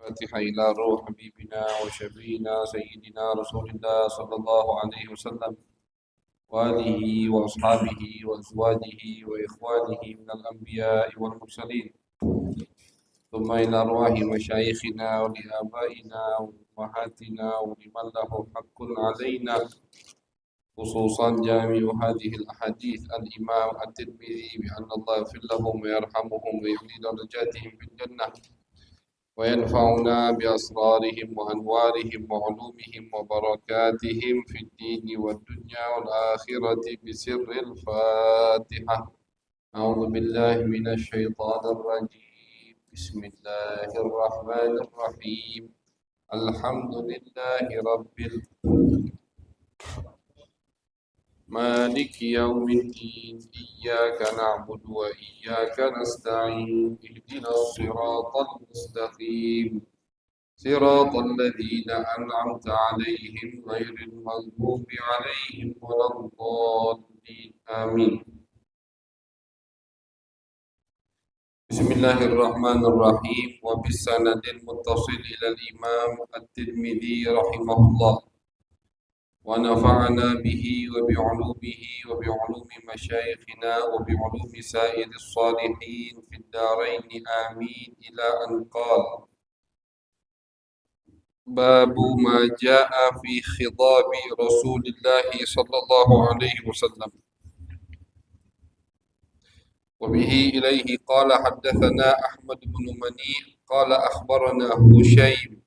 فاتحة إلى روح حبيبنا وشفينا سيدنا رسول الله صلى الله عليه وسلم وآله وأصحابه وأزواجه وإخوانه من الأنبياء والمرسلين، ثم إلى أرواح مشايخنا ولآبائنا وأمهاتنا ولمن له حق علينا، خصوصا جامع هذه الأحاديث الإمام الترمذي بأن الله يغفر لهم ويرحمهم ويعلي درجاتهم في الجنة وينفعنا بأسرارهم وأنوارهم وعلومهم وبركاتهم في الدين والدنيا والآخرة بسر الفاتحة. أعوذ بالله من الشيطان الرجيم. بسم الله الرحمن الرحيم. الحمد لله رب مالك يوم الدين، إياك نعبد وإياك نستعين، اهدنا الصراط المستقيم، صراط الذين أنعمت عليهم غير المغضوب عليهم ولا الضالين، آمين. بسم الله الرحمن الرحيم. وبالسند المتصل إلى الإمام الترمذي رحمه الله، ونفعنا به وبعلومه وبعلوم مشايخنا وبعلوم سائر الصالحين في الدارين، آمين. إلى أن قال: باب ما جاء في خضاب رسول الله صلى الله عليه وسلم. وبه إليه قال: حدثنا أحمد بن منيع قال أخبرنا هشيم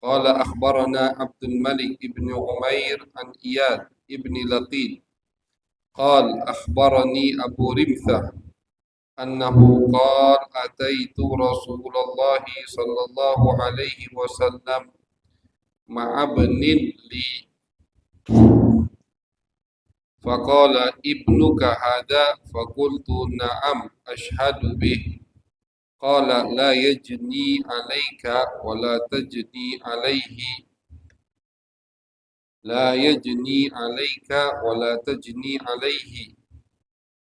قال أخبرنا عبد الملك بن عمير عن إياد بن لقيط قال أخبرني أبو رمثة أنه قال: أتيت رسول الله صلى الله عليه وسلم مع ابن لي فقال: ابنك هذا؟ فقلت: نعم أشهد به. قال: لا يجني عليك ولا تجني عليه، لا يجني عليك ولا تجني عليه.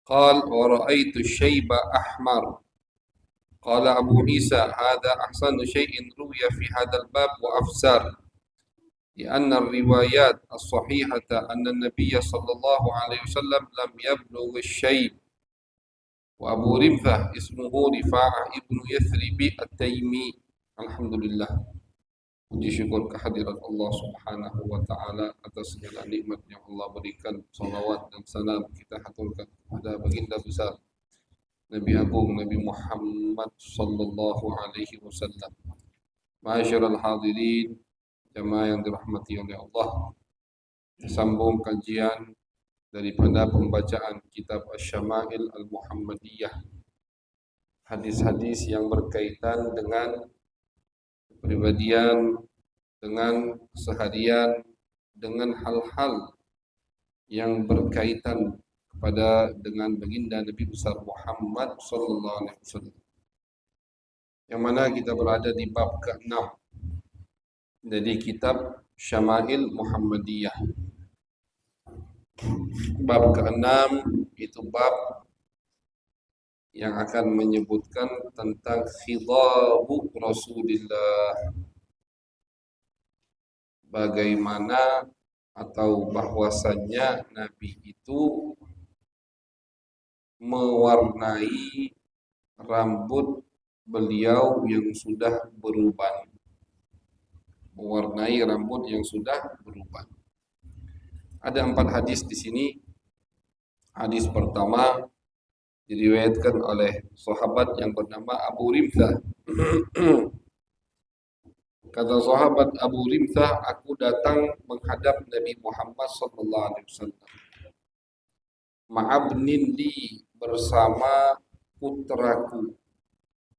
قال: ورأيت الشيب أحمر. قال أبو عيسى: هذا أحسن شيء روي في هذا الباب وأفسر، لأن الروايات الصحيحة أن النبي صلى الله عليه وسلم لم يبلغ الشيب. وأبو رمثة اسمه رفاعة ابن يثرب التيمي. Alhamdulillah, puji syukur kehadirat Allah Subhanahu wa Ta'ala atas segala nikmat yang Allah berikan. Salawat dan salam kita haturkan kepada baginda besar Nabi Agung Nabi Muhammad sallallahu alaihi wasallam. Ma'asyiral hadirin, jamaah yang dirahmati oleh Allah, sambung kajian daripada pembacaan kitab Asy-Syama'il Al-Muhammadiyah, hadis-hadis yang berkaitan dengan kepribadian, dengan keseharian, dengan hal-hal yang berkaitan dengan baginda Nabi besar Muhammad sallallahu alaihi wasallam. Yang mana kita berada di bab ke-6 dari kitab Syama'il Muhammadiyah. Bab ke-6 itu bab yang akan menyebutkan tentang khidabu Rasulullah. Bagaimana atau bahwasannya Nabi itu mewarnai rambut beliau yang sudah beruban. Mewarnai rambut yang sudah beruban. Ada 4 hadis di sini. Hadis pertama diriwayatkan oleh sahabat yang bernama Abu Rimthah. Kata sahabat Abu Rimthah, aku datang menghadap Nabi Muhammad sallallahu alaihi wasallam. Ma'abnin li, bersama putraku.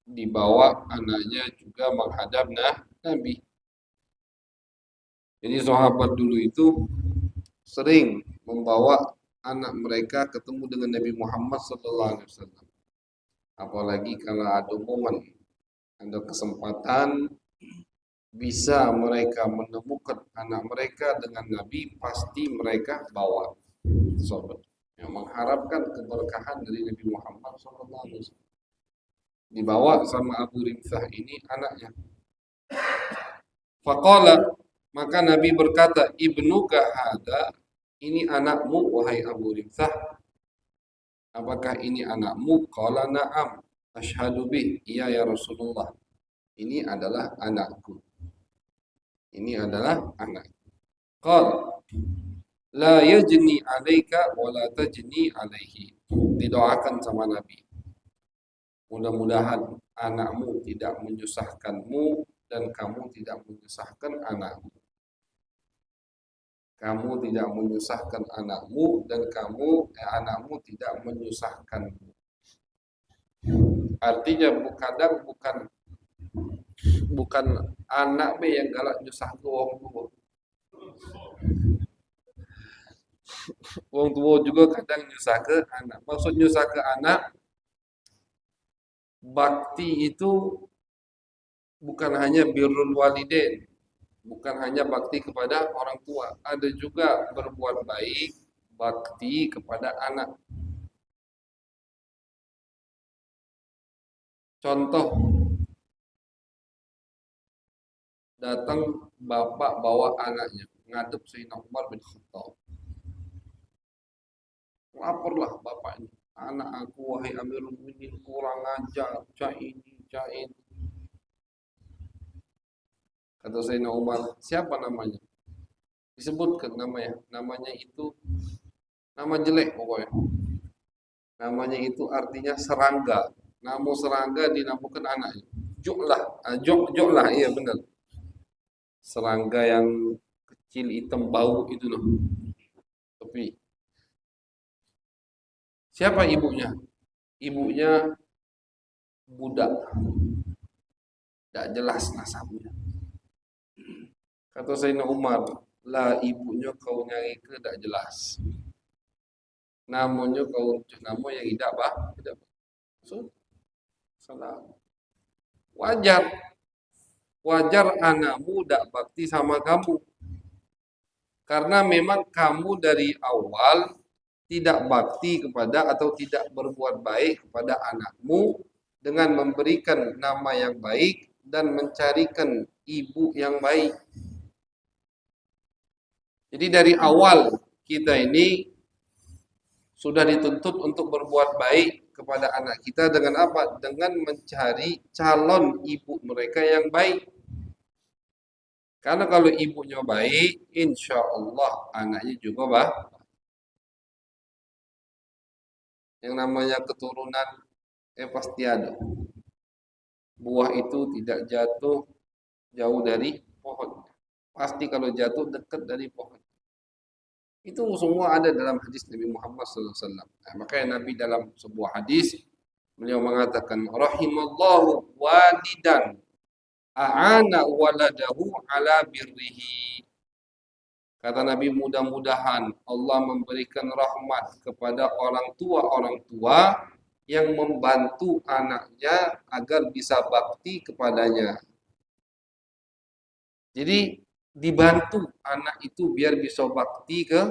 Dibawa anaknya juga menghadap Nabi. Jadi sahabat dulu itu sering membawa anak mereka ketemu dengan Nabi Muhammad sallallahu alaihi wasallam. Apalagi kalau ada momen, ada kesempatan bisa mereka menemukan anak mereka dengan Nabi, pasti mereka bawa sahabat yang mengharapkan keberkahan dari Nabi Muhammad sallallahu alaihi wasallam. Dibawa sama Abu Rimthah ini anaknya. Faqala, maka Nabi berkata, ibnuka hada, ini anakmu wahai Abu Rimsah. Apakah ini anakmu? Qala na'am, asyhadu bih. Iya ya Rasulullah. Ini adalah anakku. Ini adalah anak. Qala la yajni alaika wa la tajni alaihi. Didoakan sama Nabi. Mudah-mudahan anakmu tidak menyusahkanmu dan kamu tidak menyusahkan anakmu. Kamu tidak menyusahkan anakmu dan anakmu tidak menyusahkanmu. Artinya kadang bukan anak be yang galak nyusah ke wong tua. Wong tua juga kadang nyusah ke anak. Maksud nyusah ke anak, bakti itu bukan hanya birrul walidain, bukan hanya bakti kepada orang tua, ada juga berbuat baik, bakti kepada anak. Contoh, datang bapak bawa anaknya ngadep Sayyidina Umar bin Khattab. Laporlah bapak ini, anak aku wahai Amirul Mukminin kurang ajar, cak ini, cak ini. Kata Sayyidina Umar, siapa namanya? Disebutkan namanya. Namanya itu nama jelek pokoknya. Namanya itu artinya serangga. Nama serangga dinamakan anaknya. Joklah, joklah, iya benar. Serangga yang kecil hitam bau itu loh. Tapi siapa ibunya? Ibunya budak. Tidak jelas nasabnya. Kata Sayyidina Umar, lah ibunya kau nyari ke tidak jelas. Namanya kau nama yang tidak bah, tidak. So, salah. Wajar, wajar anakmu tidak bakti sama kamu. Karena memang kamu dari awal tidak bakti kepada atau tidak berbuat baik kepada anakmu dengan memberikan nama yang baik dan mencarikan ibu yang baik. Jadi dari awal kita ini sudah dituntut untuk berbuat baik kepada anak kita dengan apa? Dengan mencari calon ibu mereka yang baik. Karena kalau ibunya baik, insya Allah anaknya juga baik. Yang namanya keturunan pasti ada. Buah itu tidak jatuh jauh dari pohon. Pasti kalau jatuh dekat dari pohon. Itu semua ada dalam hadis Nabi Muhammad SAW. Nah, makanya Nabi dalam sebuah hadis beliau mengatakan rahimallahu walidan a'ana waladahu ala birrihi. Kata Nabi, mudah-mudahan Allah memberikan rahmat kepada orang tua yang membantu anaknya agar bisa bakti kepadanya. Jadi dibantu anak itu biar bisa bakti ke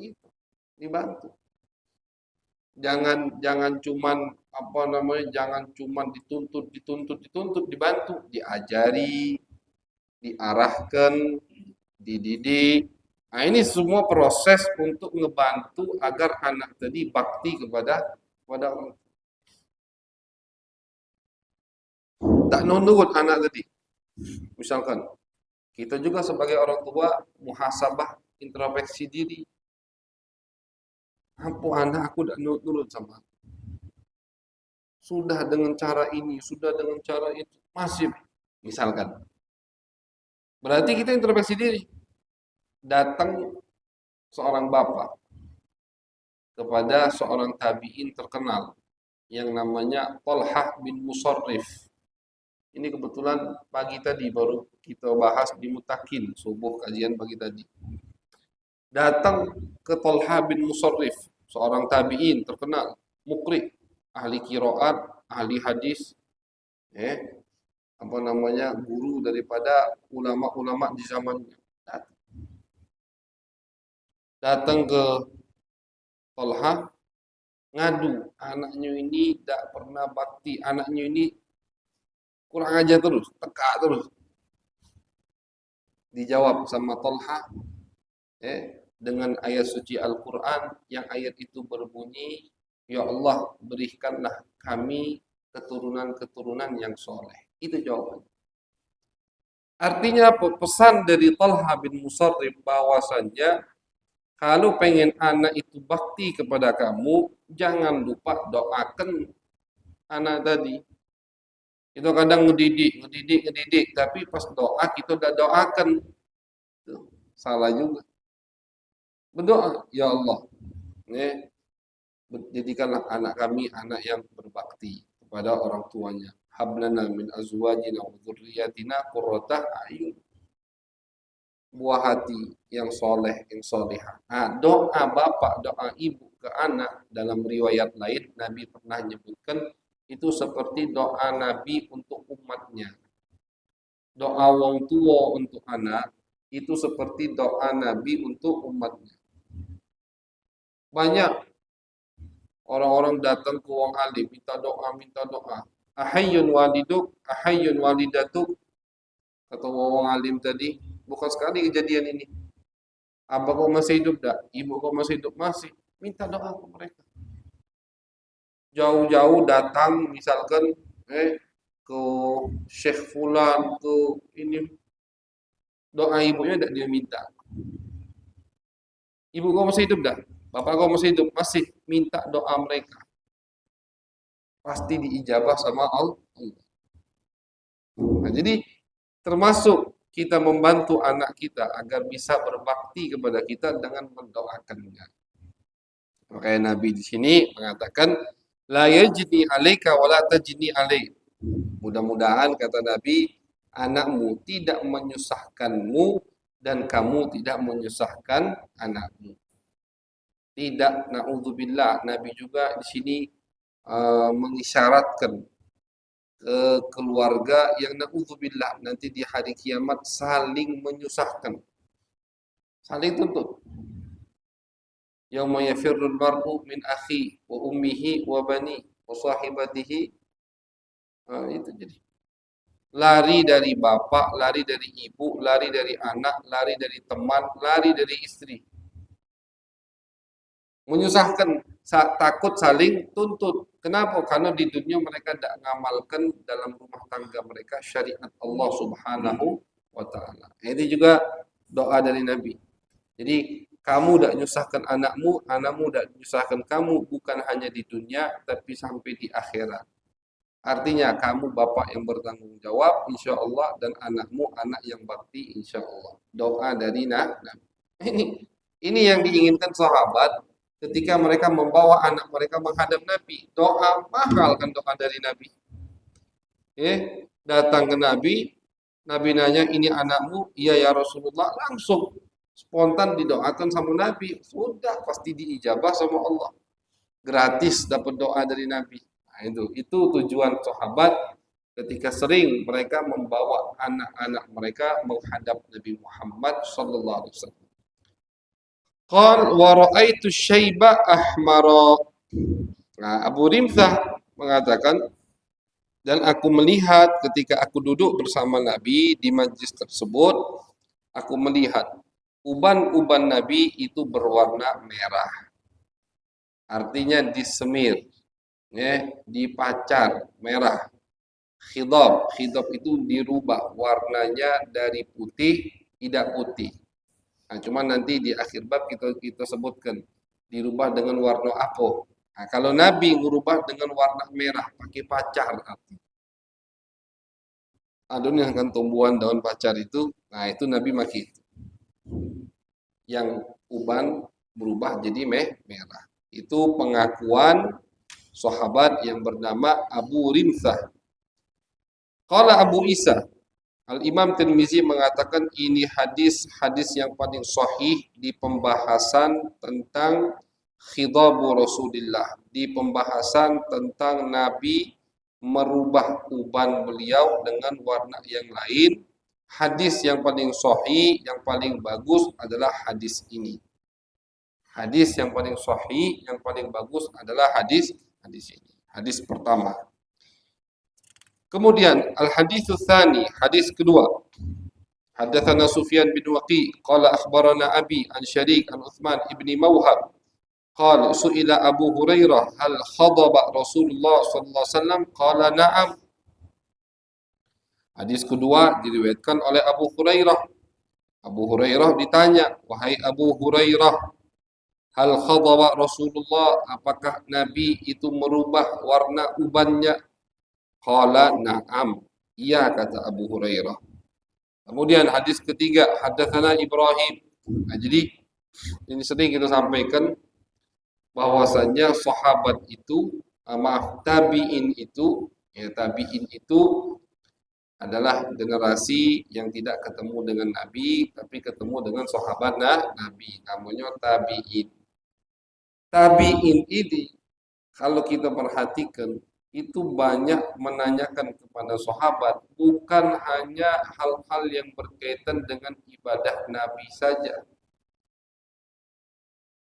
gitu. Dibantu. Jangan cuman apa namanya, jangan cuman dituntut, dibantu, diajari, diarahkan, dididik. Nah, ini semua proses untuk ngebantu agar anak tadi bakti kepada orang. Tak nurut anak tadi. Misalkan kita juga sebagai orang tua muhasabah, introspeksi diri. Apa anak aku tak nurut sama aku? Sudah dengan cara ini, sudah dengan cara itu, masih misalkan. Berarti kita introspeksi diri. Datang seorang bapak kepada seorang tabi'in terkenal yang namanya Thalhah bin Musarrif. Ini kebetulan pagi tadi baru kita bahas di Mutakin, subuh kajian pagi tadi. Datang ke Thalhah bin Musarrif, seorang tabi'in terkenal, mukri, ahli qiraat, ahli hadis, apa namanya, guru daripada ulama-ulama di zamannya. Datang ke Thalhah, ngadu, anaknya ini tidak pernah bakti, anaknya ini kurang aja terus, teka terus. Dijawab sama Talha dengan ayat suci Al-Quran yang ayat itu berbunyi, Ya Allah berikanlah kami keturunan-keturunan yang soleh. Itu jawabannya. Artinya pesan dari Talha bin Musarrif bahwasanya kalau pengen anak itu bakti kepada kamu, jangan lupa doakan anak tadi. Itu kadang ngedidik, tapi pas doa kita udah doakan. Tuh, salah juga. Berdoa, ya Allah, jadikanlah anak kami anak yang berbakti kepada orang tuanya. Hablana min azwajina wa dzurriyyatina qurrata a'yun. Buah hati yang soleh, yang solehah. Nah, doa bapak, doa ibu ke anak dalam riwayat lain Nabi pernah menyebutkan itu seperti doa Nabi untuk umatnya. Doa wong tua untuk anak itu seperti doa Nabi untuk umatnya. Banyak orang-orang datang ke wong alim minta doa. Ahayyun waliduk, ahayyun walidatuk. Kata wong alim tadi, bukan sekali kejadian ini. Abah kau masih hidup dah? Ibu kau masih hidup? Masih. Minta doa ke mereka. Jauh-jauh datang misalkan ke Syekh Fulan, ke ini, doa ibunya tidak dia minta. Ibu kau masih hidup dah? Bapak kau masih hidup? Masih. Minta doa mereka. Pasti diijabah sama Allah. Nah, jadi termasuk kita membantu anak kita agar bisa berbakti kepada kita dengan mendoakannya. Makanya Nabi di sini mengatakan la yajni 'alaika wa la tajni 'alaik. Mudah-mudahan kata Nabi, anakmu tidak menyusahkanmu dan kamu tidak menyusahkan anakmu. Tidak, naudzubillah. Nabi juga di sini mengisyaratkan ke keluarga yang naudzubillah nanti di hari kiamat saling menyusahkan, saling tuntut. Yauma yafirrul mar'u min akhi wa ummihi wa bani wa sahibatihi. Itu jadi lari dari bapak, lari dari ibu, lari dari anak, lari dari teman, lari dari istri. Menyusahkan, takut saling tuntut. Kenapa? Karena di dunia mereka tidak mengamalkan dalam rumah tangga mereka syariat Allah Subhanahu wa taala. Ini juga doa dari Nabi. Jadi kamu tidak menyusahkan anakmu, anakmu tidak menyusahkan kamu, bukan hanya di dunia, tapi sampai di akhirat. Artinya kamu bapak yang bertanggung jawab, insya Allah, dan anakmu anak yang bakti, insya Allah. Doa dari Nabi. Ini yang diinginkan sahabat ketika mereka membawa anak mereka menghadap Nabi. Doa mahal kan doa dari Nabi. Datang ke Nabi, Nabi nanya ini anakmu, iya ya Rasulullah, langsung spontan didoakan sama Nabi, sudah pasti diijabah sama Allah. Gratis dapat doa dari Nabi. Nah, itu tujuan sahabat ketika sering mereka membawa anak-anak mereka menghadap Nabi Muhammad sallallahu alaihi wasallam. Qal wa ra'aitu syaiba ahmara. Nah, Abu Rimzah mengatakan dan aku melihat ketika aku duduk bersama Nabi di majlis tersebut, aku melihat uban-uban Nabi itu berwarna merah. Artinya disemir, dipacar merah. Khidab itu dirubah warnanya dari putih tidak putih. Nah, cuma nanti di akhir bab kita sebutkan dirubah dengan warna apa. Nah, kalau Nabi merubah dengan warna merah pakai pacar artinya. Adun yang akan tumbuhan daun pacar itu, nah itu Nabi maki itu. Yang uban berubah jadi merah. Itu pengakuan sahabat yang bernama Abu Rimzah. Qala Abu Isa, Al-Imam Tirmizi mengatakan ini hadis yang paling sahih di pembahasan tentang khidabu Rasulillah, di pembahasan tentang Nabi merubah uban beliau dengan warna yang lain. Hadis yang paling sahih, yang paling bagus adalah hadis ini. Hadis yang paling sahih, yang paling bagus adalah hadis ini. Hadis pertama. Kemudian al-hadits tsani, hadis kedua. Haddatsana Sufyan bin Waqi qala akhbarana abi an Syariq an Uthman ibni Mawhab qala su'ila Abu Hurairah hal khadaba Rasulullah sallallahu alaihi wasallam qala na'am. Hadis kedua diriwayatkan oleh Abu Hurairah. Abu Hurairah ditanya, wahai Abu Hurairah, hal khadaba Rasulullah, apakah Nabi itu merubah warna ubannya? Qala na'am. Iya, kata Abu Hurairah. Kemudian hadis ketiga, haddatsana Ibrahim. Nah, jadi ini sering kita sampaikan bahwasanya sahabat itu, tabi'in itu, ya tabi'in itu adalah generasi yang tidak ketemu dengan Nabi, tapi ketemu dengan sahabat Nabi. Namanya tabi'in. Tabi'in ini, kalau kita perhatikan, itu banyak menanyakan kepada sahabat, bukan hanya hal-hal yang berkaitan dengan ibadah Nabi saja.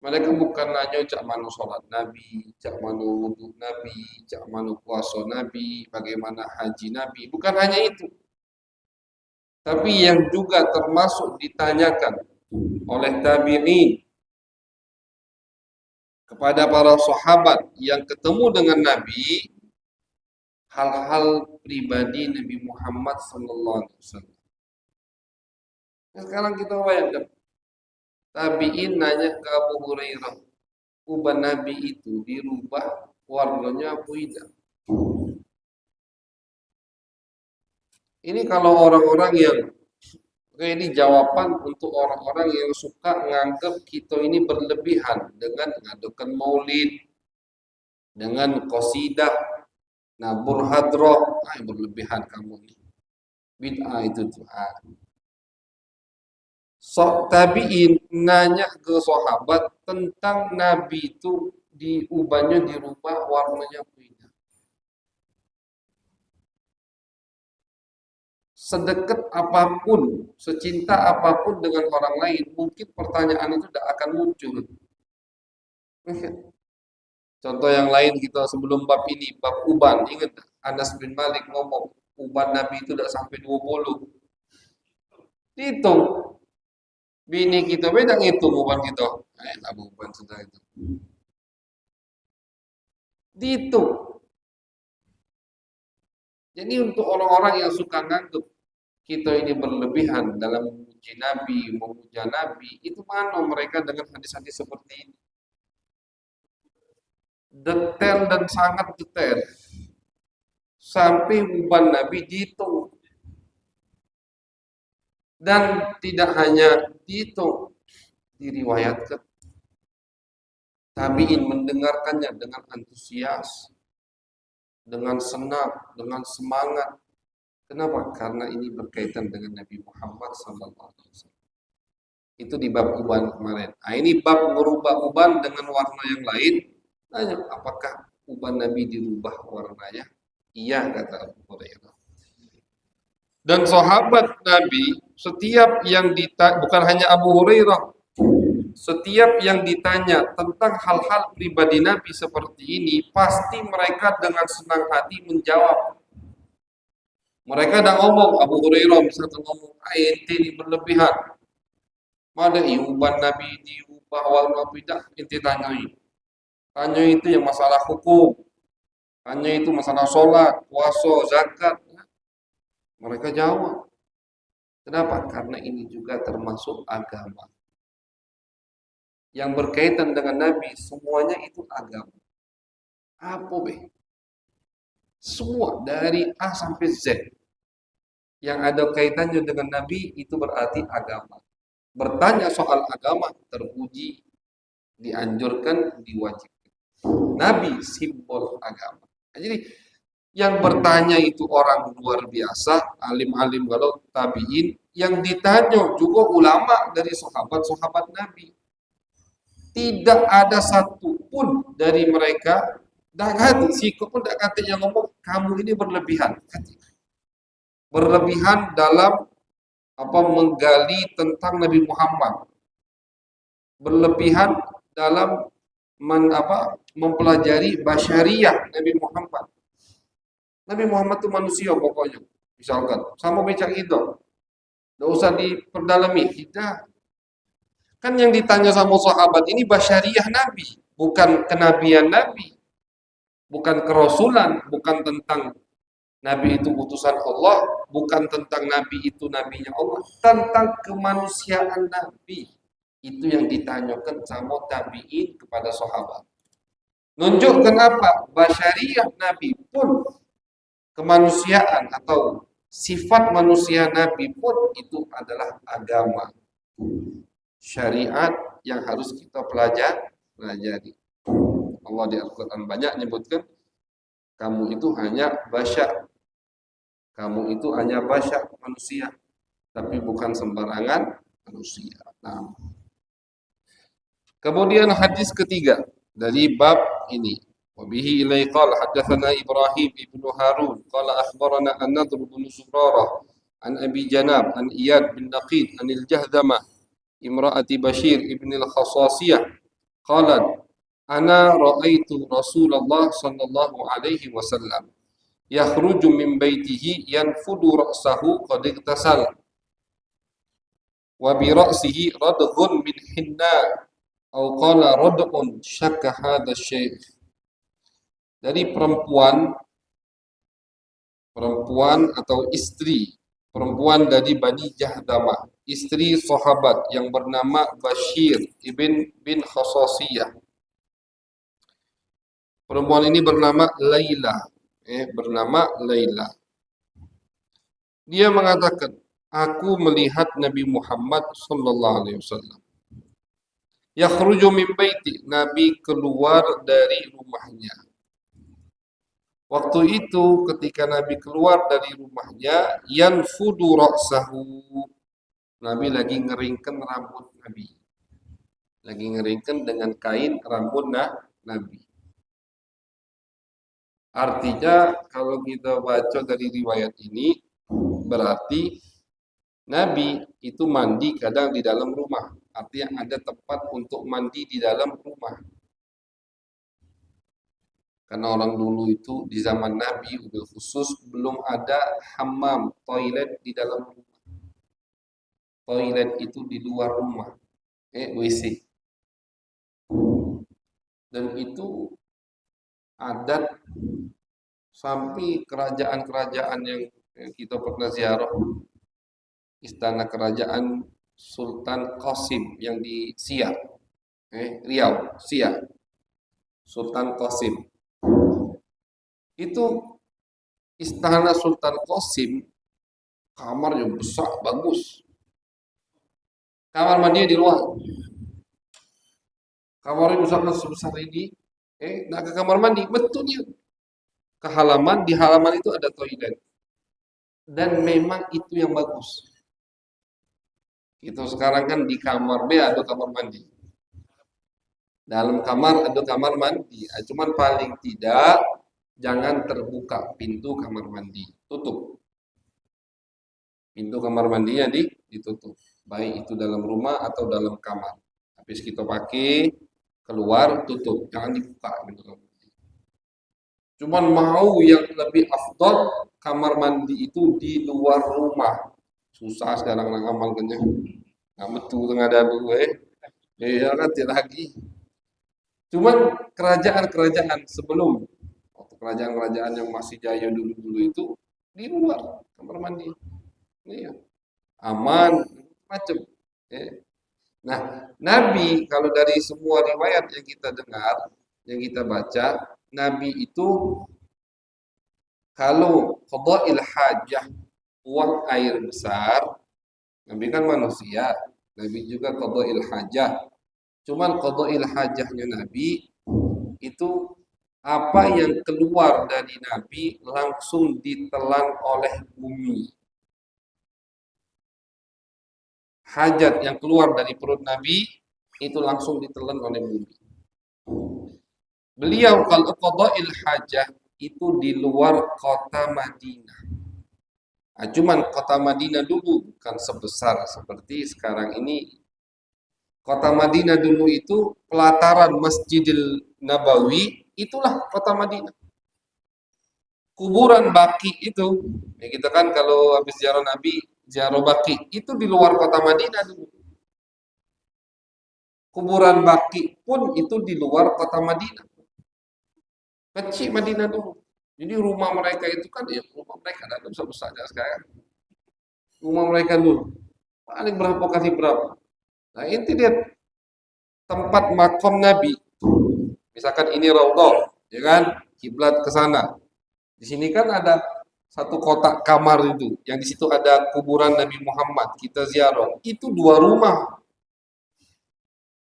Mereka bukan nanya cak mana sholat Nabi, cak mana wudhu Nabi, cak mana puasa Nabi, bagaimana haji Nabi. Bukan hanya itu. Tapi yang juga termasuk ditanyakan oleh tabi'in kepada para sahabat yang ketemu dengan Nabi, hal-hal pribadi Nabi Muhammad sallallahu alaihi wasallam. Sekarang kita bayangkan, tabi'in nanya ke Abu Hurairah, uban Nabi itu dirubah warnanya apa tidak? Ini kalau orang-orang yang, ini jawaban untuk orang-orang yang suka menganggap kita ini berlebihan dengan mengadakan maulid, dengan qasidah, nabur hadroh, berlebihan kamu ini. Bid'ah itu tuh. Tabi'in nanya ke sahabat tentang Nabi itu diubahnya, dirubah warnanya beda. Sedekat apapun, secinta apapun dengan orang lain, mungkin pertanyaan itu tidak akan muncul. Contoh yang lain kita sebelum bab ini, bab uban. Ingat Anas bin Malik ngomong, uban Nabi itu tidak sampai 20. Hitung. Bini kita beda ngitung uban kita. Abu uban sudah itu. Dihitung. Jadi untuk orang-orang yang suka nganggap kita ini berlebihan dalam memuji Nabi, memuja Nabi, itu mana mereka dengan hadis-hadis seperti ini? Detail dan sangat detail. Sampai uban Nabi dihitung. Dan tidak hanya dihitung, diriwayatkan. Tabi'in mendengarkannya dengan antusias, dengan senang, dengan semangat. Kenapa? Karena ini berkaitan dengan Nabi Muhammad SAW. Itu di bab uban kemarin. Nah, ini bab merubah uban dengan warna yang lain. Tanya, apakah uban Nabi dirubah warnanya? Iya, kata Abu Hurairah. Dan sahabat Nabi, setiap yang ditanya, bukan hanya Abu Hurairah, setiap yang ditanya tentang hal-hal pribadi Nabi seperti ini, pasti mereka dengan senang hati menjawab. Mereka dah ngomong, Abu Hurairah misalnya ngomong, ente ini berlebihan. Mana uban Nabi diubah warna beda, ente tanyai. Tanya itu yang masalah hukum. Tanya itu masalah sholat, puasa, zakat. Mereka jawab. Kenapa? Karena ini juga termasuk agama. Yang berkaitan dengan Nabi, semuanya itu agama. Apa be? Semua dari A sampai Z. Yang ada kaitannya dengan Nabi itu berarti agama. Bertanya soal agama terpuji, dianjurkan, diwajibkan. Nabi simbol agama. Jadi yang bertanya itu orang luar biasa, alim-alim kalau tabiin, yang ditanya juga ulama dari sahabat-sahabat Nabi. Tidak ada satupun dari mereka dah kata, sikap pun dah kata yang ngomong kamu ini berlebihan. Berlebihan dalam menggali tentang Nabi Muhammad, berlebihan dalam mempelajari basyariah Nabi Muhammad. Nabi Muhammad itu manusia pokoknya, misalkan sama becak itu. Nggak usah diperdalami. Tidak. Kan yang ditanya sama sahabat ini basyariah Nabi, bukan kenabian Nabi, bukan kerasulan, bukan tentang Nabi itu utusan Allah, bukan tentang Nabi itu nabinya Allah, tentang kemanusiaan Nabi. Itu yang ditanyakan sama tabi'in kepada sahabat. Nunjukkan apa? Basyariah Nabi pun kemanusiaan atau sifat manusia Nabi pun itu adalah agama. Syariat yang harus kita pelajari. Allah di Al-Quran banyak menyebutkan kamu itu hanya basyar. Kamu itu hanya basyar manusia, tapi bukan sembarangan manusia. Nah, kemudian hadis ketiga dari bab ini. Wabihi ilai qala haddatsana Ibrahim ibnu Harun qala akhbarana an-Nadr bin Surarah an Abi Janab an Iyad bin Naqid an al-Jahdamah imra'ati Bashir ibn al-Khasasiyah qalat ana ra'aitu Rasulullah sallallahu alaihi wasallam yakhruju min baitihi yanfudu ra'sahu qad igtasal wa bi ra'sihi radghun min hinna atau qala radghun syakka hadha syekh. Dari perempuan atau istri perempuan dari Bani Jahdamah, istri sahabat yang bernama Bashir bin Khasasiyah. Perempuan ini bernama Laila, Dia mengatakan, aku melihat Nabi Muhammad sallallahu alaihi wasallam. Yakhruju min baiti, Nabi keluar dari rumahnya. Waktu itu ketika Nabi keluar dari rumahnya, yanfudu ra'sahu. Nabi lagi ngeringkan rambut Nabi. Lagi ngeringkan dengan kain rambut Nabi. Artinya kalau kita baca dari riwayat ini, berarti Nabi itu mandi kadang di dalam rumah. Artinya ada tempat untuk mandi di dalam rumah. Karena orang dulu itu di zaman Nabi ubil khusus belum ada hammam, toilet di dalam rumah. Toilet itu di luar rumah, WC. Dan itu adat sampai kerajaan-kerajaan yang kita pernah ziarah. Istana kerajaan Sultan Qasim yang di Siak, Riau, Siak. Sultan Qasim. Itu istana Sultan Qasim, kamar yang besar, bagus. Kamar mandi di luar. Kamarnya misalkan sebesar ini, nak ke kamar mandi, betul dia. Ke halaman, di halaman itu ada toilet. Dan memang itu yang bagus. Itu sekarang kan di kamar B ada kamar mandi. Dalam kamar ada kamar mandi. Cuman paling tidak jangan terbuka pintu kamar mandi, tutup. Pintu kamar mandinya ditutup, baik itu dalam rumah atau dalam kamar. Habis kita pakai, keluar, tutup, jangan dibuka pintu kamar mandi. Cuman mau yang lebih afdol, kamar mandi itu di luar rumah. Susah sekarang ngamalkannya. Nggak betul tengah dulu ya kan tidak lagi. Cuman kerajaan-kerajaan sebelum kerajaan-kerajaan yang masih jaya dulu-dulu itu di luar kamar mandi, ya. Aman macam. Nah, Nabi kalau dari semua riwayat yang kita dengar, yang kita baca, Nabi itu kalau qada'il hajah, buang air besar, Nabi kan manusia, Nabi juga qada'il hajah. Cuman qada'il hajahnya Nabi itu apa yang keluar dari Nabi langsung ditelan oleh bumi. Hajat yang keluar dari perut Nabi itu langsung ditelan oleh bumi. Beliau kalau qada'il hajah itu di luar kota Madinah. Nah, cuman kota Madinah dulu bukan sebesar seperti sekarang ini. Kota Madinah dulu itu pelataran Masjidil Nabawi, itulah kota Madinah. Kuburan Baqi itu, ya kita kan kalau habis ziarah Nabi ziarah Baqi. Itu di luar kota Madinah dulu. Kuburan Baqi pun itu di luar kota Madinah. Kecil Madinah dulu. Jadi rumah mereka itu kan ya rumah mereka ada besar-besar sekarang. Rumah mereka dulu paling berapa kali berapa. Nah, inti lihat tempat makom Nabi. Misalkan ini Raudhah, ya kan? Kiblat ke sana. Di sini kan ada satu kotak kamar itu, yang di situ ada kuburan Nabi Muhammad. Kita ziarah. Itu dua rumah.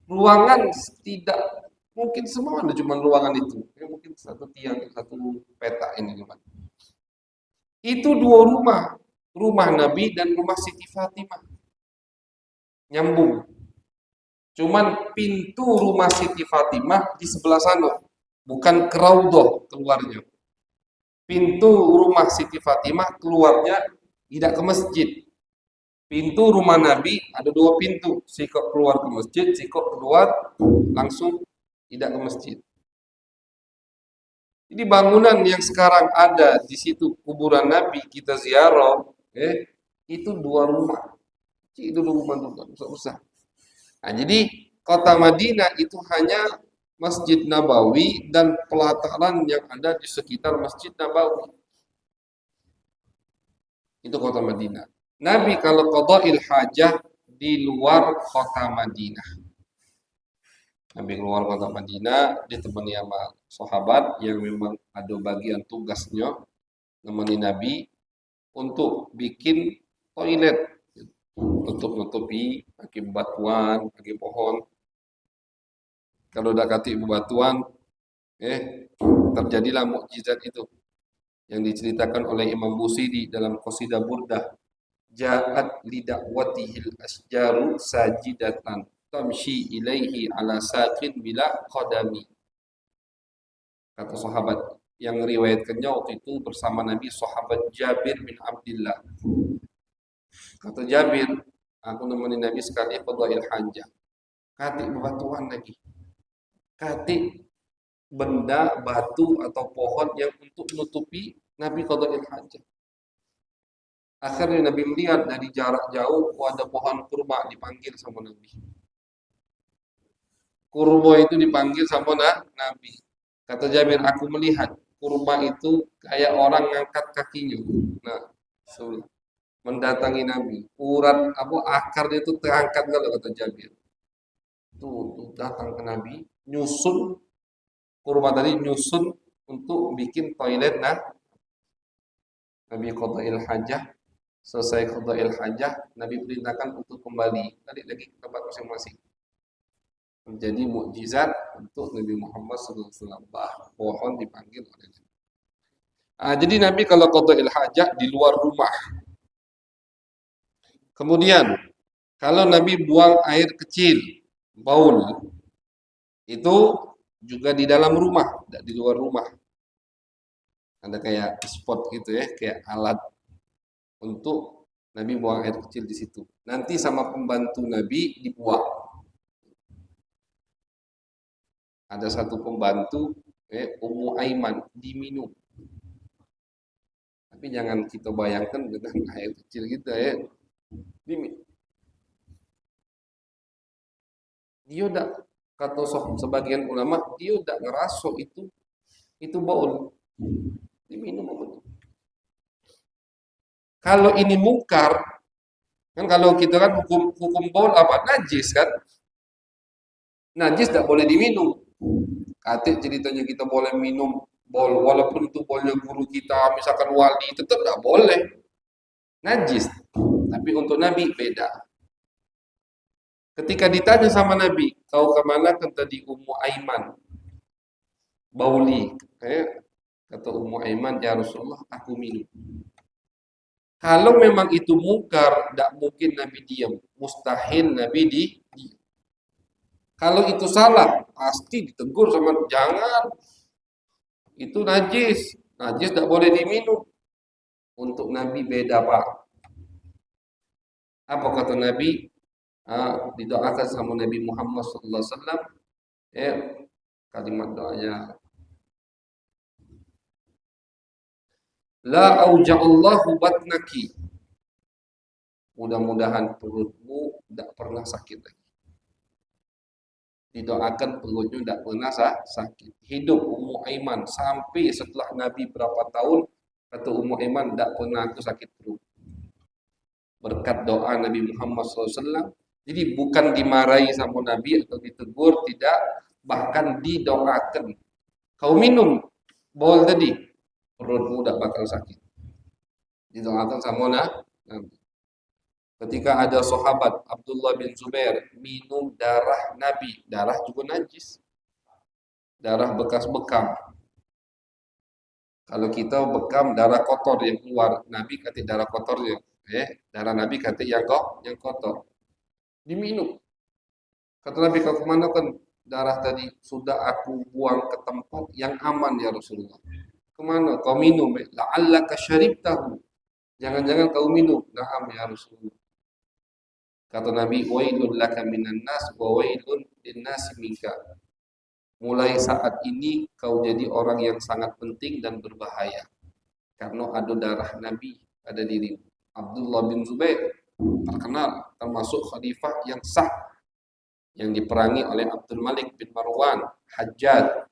Ruangan tidak mungkin semua ada cuma ruangan itu. Ya, mungkin satu tiang, satu peta ini cuma. Itu dua rumah. Rumah Nabi dan rumah Siti Fatimah. Nyambung. Cuman pintu rumah Siti Fatimah di sebelah sana, bukan ke Raudhah keluarnya. Pintu rumah Siti Fatimah keluarnya tidak ke masjid. Pintu rumah Nabi ada dua pintu, sikok keluar ke masjid, sikok keluar langsung tidak ke masjid. Jadi bangunan yang sekarang ada di situ kuburan Nabi kita ziarah, itu dua rumah. Itu dua rumah besar. Nah, jadi kota Madinah itu hanya Masjid Nabawi dan pelataran yang ada di sekitar Masjid Nabawi. Itu kota Madinah. Nabi kalau qada'il hajah di luar kota Madinah. Nabi keluar kota Madinah ditemani sama sahabat yang memang ada bagian tugasnya nemani Nabi untuk bikin toilet, nutup-nutupi pakai batuan, pakai pohon. Kalau udah kati bebatuan, terjadilah mukjizat itu yang diceritakan oleh Imam Busiri dalam Qasidah Burdah. Ja'at lidakwatihil asjaru sajidatan tamshi ilaihi ala saqin bila qadami. Kata sahabat yang meriwayatkannya waktu itu bersama Nabi, sahabat Jabir bin Abdullah. Kata Jabir, aku nemenin Nabi sekali qada'il hajah. Kati bebatuan lagi. Kati benda, batu atau pohon yang untuk menutupi Nabi qada'il hajah. Akhirnya Nabi melihat dari jarak jauh ada pohon kurma dipanggil sama Nabi. Kurma itu dipanggil sama Nabi. Kata Jabir, aku melihat kurma itu kayak orang ngangkat kakinya. Nah, mendatangi Nabi. Urat akarnya itu terangkat kalau kata Jabir. Tuh datang ke Nabi, nyusun kurma tadi nyusun untuk bikin toilet Nabi qada'il hajah. Selesai qada'il hajah, Nabi perintahkan untuk kembali balik lagi ke tempat masing-masing. Menjadi mukjizat untuk Nabi Muhammad SAW. Pohon dipanggil oleh Nabi. Jadi Nabi kalau qada'il hajah di luar rumah. Kemudian kalau Nabi buang air kecil, baul, itu juga di dalam rumah, tidak di luar rumah. Ada kayak spot gitu ya, kayak alat untuk Nabi buang air kecil di situ. Nanti sama pembantu Nabi dibuang. Ada satu pembantu, Ummu Aiman, diminum. Tapi jangan kita bayangkan dengan air kecil kita ya. Diminum. Dia udah kata sebagian ulama, dia udah ngerasa itu baul. Diminum apa itu? Kalau ini mungkar, kan kalau kita kan hukum baul apa? Najis kan? Najis tidak boleh diminum. Kata ceritanya kita boleh minum bol, walaupun itu bolnya guru kita, misalkan wali, tetap tidak boleh. Najis. Tapi untuk Nabi beda. Ketika ditanya sama Nabi, kau kemana? Kan tadi Ummu Aiman, bauli. Kata Ummu Aiman, ya Rasulullah, aku minum. Kalau memang itu mungkar, tidak mungkin Nabi diam. Mustahil Nabi diam. Kalau itu salah, pasti ditegur sama jangan. Itu najis. Najis tidak boleh diminum. Untuk Nabi beda Pak. Apa kata Nabi? Didoakan sama Nabi Muhammad SAW. Kalimat doanya. La auja'allahu batnaki. Mudah-mudahan perutmu tidak pernah sakit lagi. Didoakan perutnya tidak pernah sakit. Hidup Ummu Aiman sampai setelah Nabi berapa tahun, kata Ummu Aiman, tidak pernah aku sakit perut. Berkat doa Nabi Muhammad SAW. Jadi bukan dimarahi sama Nabi atau ditegur, tidak. Bahkan didoakan. Kau minum bol tadi, perutmu tidak bakal sakit. Didoakan sama Nabi. Ketika ada sahabat Abdullah bin Zubair minum darah Nabi, darah juga najis, darah bekas bekam. Kalau kita bekam darah kotor yang keluar, Nabi kata darah kotornya, darah Nabi kata yang kotor, diminum. Kata Nabi, kau kemana kan darah tadi? Sudah aku buang ke tempat yang aman ya Rasulullah. Kemana? Kau minum? La'allaka syaribtahu. Jangan-jangan kau minum. Na'am ya Rasulullah. Kata Nabi, wailun laka minan nas wa wailun linnasi minka. Mulai saat ini kau jadi orang yang sangat penting dan berbahaya. Karena ada darah Nabi pada dirimu. Abdullah bin Zubair terkenal termasuk khalifah yang sah yang diperangi oleh Abdul Malik bin Marwan, Hajjaj.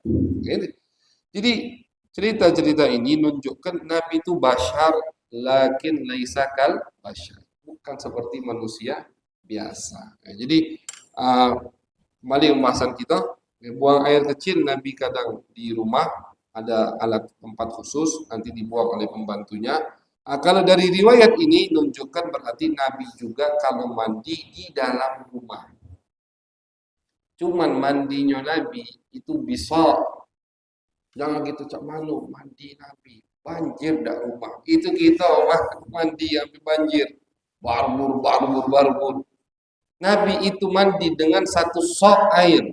Jadi cerita-cerita ini menunjukkan Nabi itu bashar, lakin laisa kal bashar, bukan seperti manusia biasa. Jadi kembali pembahasan kita, buang air kecil Nabi kadang di rumah ada alat tempat khusus nanti dibuang oleh pembantunya. Kalau dari riwayat ini menunjukkan berarti Nabi juga kalau mandi di dalam rumah. Cuman mandinya Nabi itu bisa. Jangan gitu cak manu mandi Nabi. Banjir dak rumah. Itu kita mandi sampai banjir. Barbur. Nabi itu mandi dengan satu sok air.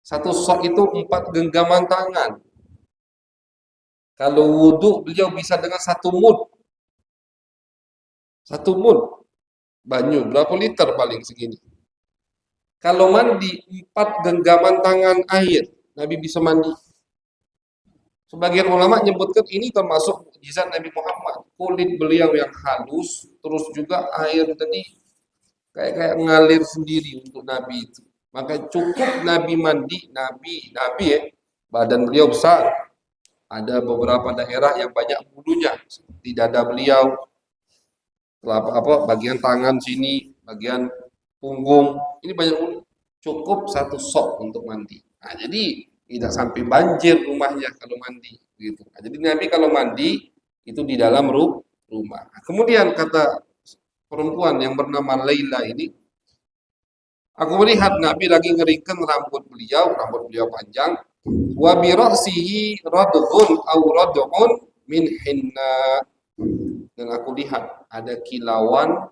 Satu sok itu 4 genggaman tangan. Kalau wudhu beliau bisa dengan 1 mud. 1 mud. Banyu berapa liter paling segini. Kalau mandi 4 genggaman tangan air, Nabi bisa mandi. Sebagian ulama menyebutkan ini termasuk mukjizat Nabi Muhammad. Kulit beliau yang halus, terus juga air tadi kayak ngalir sendiri untuk Nabi itu. Maka cukup Nabi mandi, Nabi ya, badan beliau besar. Ada beberapa daerah yang banyak bulunya, seperti dada beliau, bagian tangan sini, bagian punggung, ini banyak bulu. Cukup 1 sok untuk mandi. Nah, jadi tidak sampai banjir rumahnya kalau mandi gitu. Nah, jadi Nabi kalau mandi itu di dalam rumah. Nah, kemudian kata perempuan yang bernama Laila ini, aku melihat Nabi lagi ngeringkan rambut beliau panjang, wa bi ra'sihi radghun aw rad'un min hinna. Dan aku lihat ada kilauan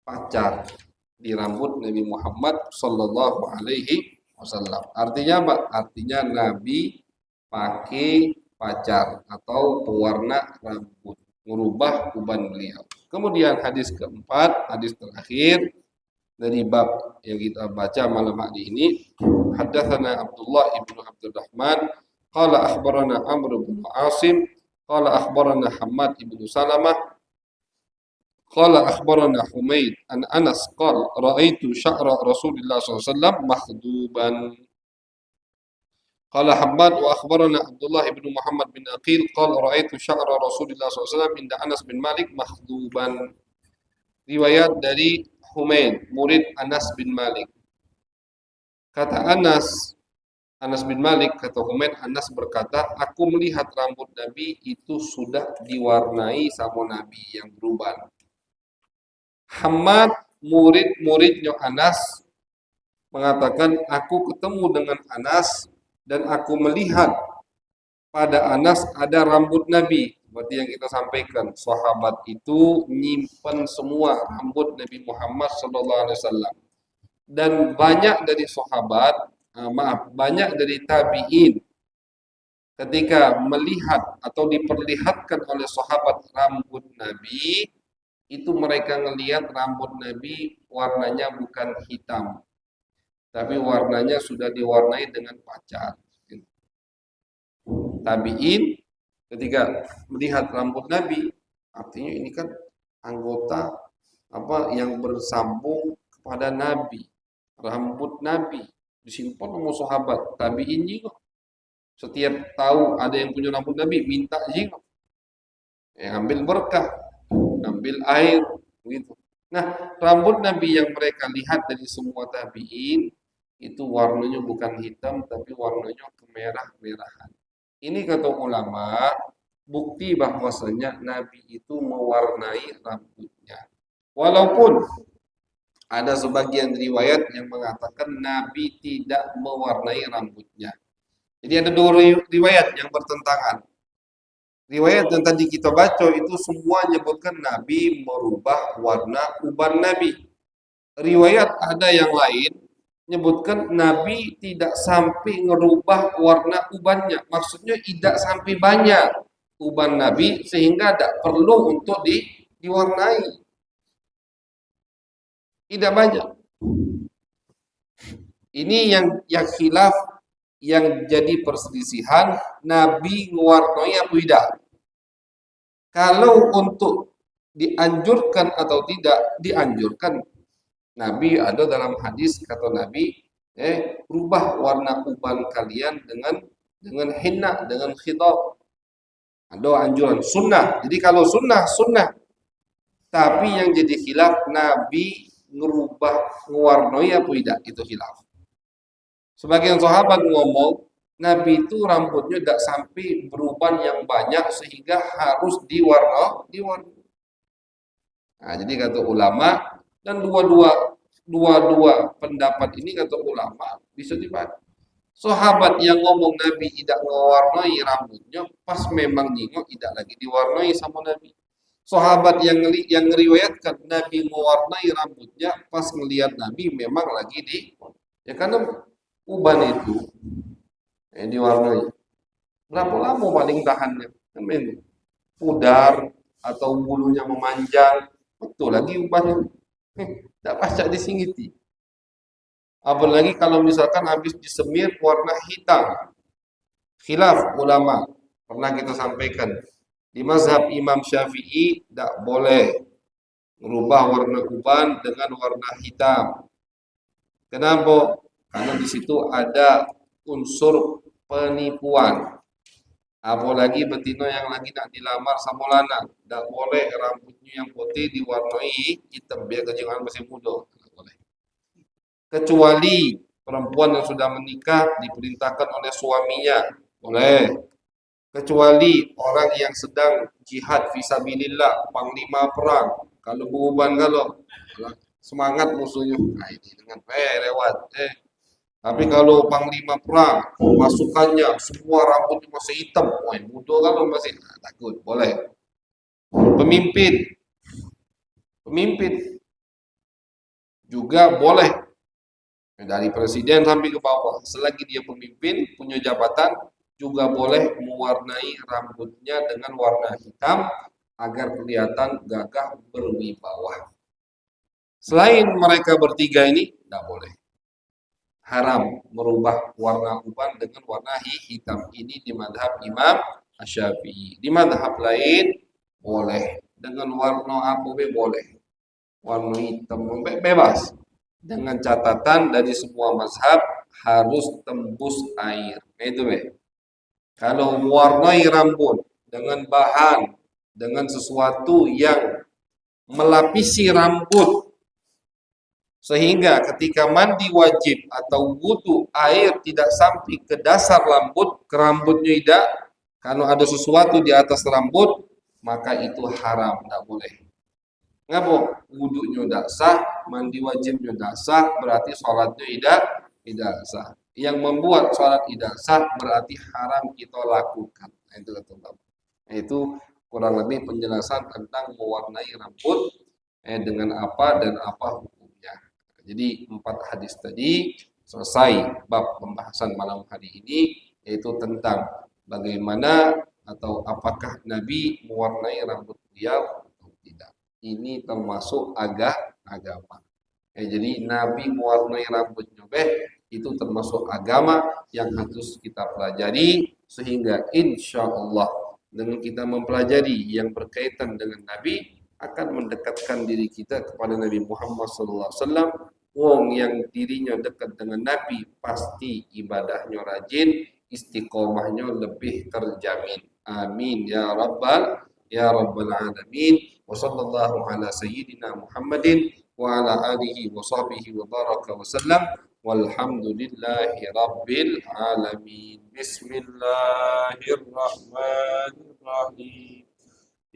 pacar di rambut Nabi Muhammad sallallahu alaihi wasallam. Artinya apa? Artinya Nabi pakai pacar atau pewarna rambut, merubah uban beliau. Kemudian hadis keempat, hadis terakhir dari bab yang kita baca malam hari ini, haddatsana Abdullah ibnu Abdurrahman qala akhbarana Amr bin Asim qala akhbarana Hammad ibnu Salamah qala akhbarana Humaid an Anas qala raaitu sya'ra Rasulillah sallallahu alaihi wasallam makhduban. Qala Hammad wa akhbarana Abdullah ibnu Muhammad bin Aqil qala raaitu sya'ra Rasulillah sallallahu alaihi wasallam inda Anas bin Malik makhduban. Riwayat dari Humaid, murid Anas bin Malik. Kata Anas bin Malik, kata Humaid, Anas berkata, aku melihat rambut Nabi itu sudah diwarnai sama Nabi yang beruban. Hamad, murid-muridnya Anas, mengatakan, aku ketemu dengan Anas dan aku melihat pada Anas ada rambut Nabi. Seperti yang kita sampaikan, sahabat itu nyimpen semua rambut Nabi Muhammad SAW. Dan banyak dari sahabat, banyak dari tabi'in ketika melihat atau diperlihatkan oleh sahabat rambut Nabi, itu mereka ngelihat rambut Nabi warnanya bukan hitam, tapi warnanya sudah diwarnai dengan pacar. Tabi'in ketika melihat rambut Nabi, artinya ini kan anggota apa yang bersambung kepada Nabi, rambut Nabi disimpan sama sahabat tabiin juga. Setiap tahu ada yang punya rambut Nabi, minta juga. Ambil berkah, ambil air, gitu. Nah, rambut Nabi yang mereka lihat dari semua tabiin itu warnanya bukan hitam tapi warnanya kemerah-merahan. Ini kata ulama, bukti bahwasanya Nabi itu mewarnai rambutnya. Walaupun ada sebagian riwayat yang mengatakan Nabi tidak mewarnai rambutnya. Jadi ada dua riwayat yang bertentangan. Riwayat yang tadi kita baca itu semua menyebutkan Nabi merubah warna uban Nabi. Riwayat ada yang lain menyebutkan Nabi tidak sampai merubah warna ubannya. Maksudnya tidak sampai banyak uban Nabi sehingga tidak perlu untuk diwarnai. Tidak banyak. Ini yang khilaf, yang jadi perselisihan, Nabi mewarnai apa tidak. Kalau untuk dianjurkan atau tidak, dianjurkan. Nabi ada dalam hadis kata Nabi, rubah warna uban kalian dengan henna, dengan khidab. Ada anjuran sunnah. Jadi kalau sunnah, sunnah. Tapi yang jadi khilaf, Nabi ngerubah mewarnai apa tidak, itu khilaf. Sebagian sahabat ngomong, Nabi itu rambutnya tidak sampai beruban yang banyak sehingga harus diwarna. Nah, jadi kata ulama, dan dua pendapat ini kata ulama bisa dibaca. Sahabat yang ngomong Nabi tidak mewarnai rambutnya, pas memang nyingok tidak lagi diwarnai sama Nabi. Sahabat yang ngeriwayatkan Nabi mewarnai rambutnya, pas melihat Nabi memang lagi ya karena uban itu diwarnai. Berapa lama paling tahannya? Kan pudar atau bulunya memanjang, betul lagi ubannya. Tidak pacak disingiti. Apalagi kalau misalkan habis disemir warna hitam. Khilaf ulama. Pernah kita sampaikan. Di mazhab Imam Syafi'i tidak boleh merubah warna uban dengan warna hitam. Kenapa? Karena di situ ada unsur penipuan. Apalagi betina yang lagi nak dilamar sama lanang, tidak boleh rambutnya yang putih diwarnai hitam biar kejangan masih muda. Tidak boleh. Kecuali perempuan yang sudah menikah diperintahkan oleh suaminya, boleh. Kecuali orang yang sedang jihad fisabilillah, panglima perang, kalau beruban kalau semangat musuhnya, nah ini dengan lewat. Tapi kalau panglima perang, pasukannya semua rambutnya masih hitam, muda kalau masih takut, boleh. Pemimpin juga boleh. Dari presiden sampai ke bawah, selagi dia pemimpin, punya jabatan, juga boleh mewarnai rambutnya dengan warna hitam agar kelihatan gagah berwibawa. Selain mereka bertiga ini, tidak boleh. Haram merubah warna uban dengan warna hitam. Ini di madhab Imam Syafi'i. Di madhab lain, boleh. Dengan warna apa boleh. Warna hitam, bebas. Dengan catatan dari semua mazhab harus tembus air. Itu Kalau mewarnai rambut dengan bahan, dengan sesuatu yang melapisi rambut, sehingga ketika mandi wajib atau wudu air tidak sampai ke dasar rambut, ke rambutnya tidak, kalau ada sesuatu di atas rambut, maka itu haram, tidak boleh. Ngapa? Wudunya tidak sah, mandi wajibnya tidak sah, berarti sholatnya tidak sah. Yang membuat sholat tidak sah berarti haram kita lakukan. Itu Itu kurang lebih penjelasan tentang mewarnai rambut dengan apa dan apa hukumnya. Jadi 4 hadis tadi selesai bab pembahasan malam hari ini, yaitu tentang bagaimana atau apakah Nabi mewarnai rambut beliau atau tidak. Ini termasuk agama. Jadi Nabi mewarnai rambutnya itu termasuk agama yang harus kita pelajari, sehingga insya Allah dengan kita mempelajari yang berkaitan dengan Nabi, akan mendekatkan diri kita kepada Nabi Muhammad SAW. Wong yang dirinya dekat dengan Nabi pasti ibadahnya rajin, istiqomahnya lebih terjamin. Amin ya rabbal alamin. Wa sallallahu ala sayyidina Muhammadin wa ala alihi wa sahbihi wa baraka wa sallam. Walhamdulillahi rabbil alamin. Bismillahirrahmanirrahim.